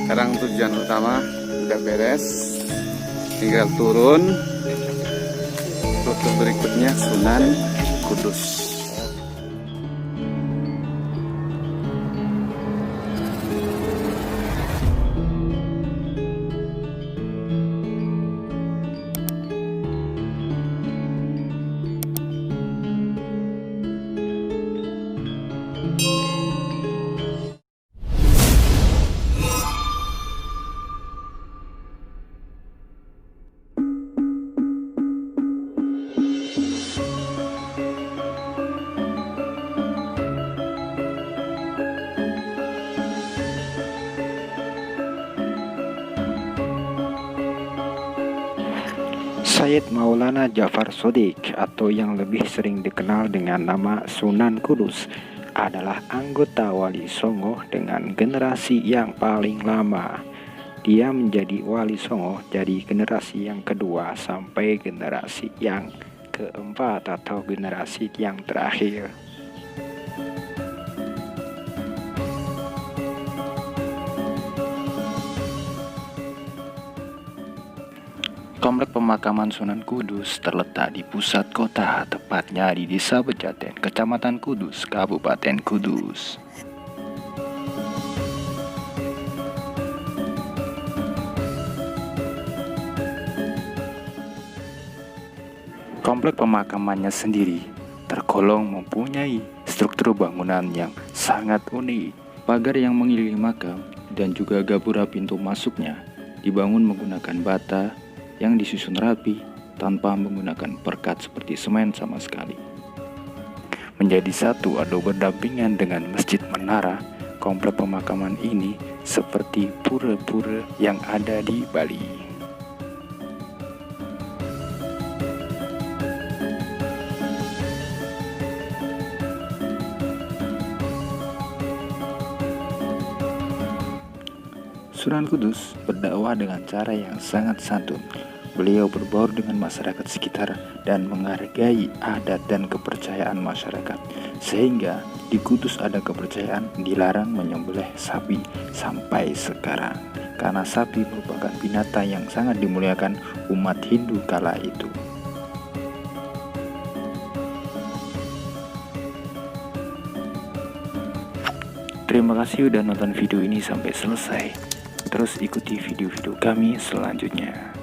Sekarang tujuan utama udah beres, tinggal turun. Rute berikutnya Sunan Kudus. Syed Maulana Jafar Shodiq atau yang lebih sering dikenal dengan nama Sunan Kudus adalah anggota Wali Songo dengan generasi yang paling lama. Dia menjadi Wali Songo dari generasi yang kedua sampai generasi yang keempat atau generasi yang terakhir. Komplek pemakaman Sunan Kudus terletak di pusat kota, tepatnya di Desa Pejaten, Kecamatan Kudus, Kabupaten Kudus. Komplek pemakamannya sendiri tergolong mempunyai struktur bangunan yang sangat unik. Pagar yang mengelilingi makam dan juga gapura pintu masuknya dibangun menggunakan bata yang disusun rapi tanpa menggunakan perkat seperti semen sama sekali. Menjadi satu atau berdampingan dengan Masjid Menara, komplek pemakaman ini seperti pura-pura yang ada di Bali. Sunan Kudus berdakwah dengan cara yang sangat santun. Beliau berbaur dengan masyarakat sekitar dan menghargai adat dan kepercayaan masyarakat. Sehingga di Kudus ada kepercayaan dilarang menyembelih sapi sampai sekarang. Karena sapi merupakan binatang yang sangat dimuliakan umat Hindu kala itu. Terima kasih udah nonton video ini sampai selesai. Terus ikuti video-video kami selanjutnya.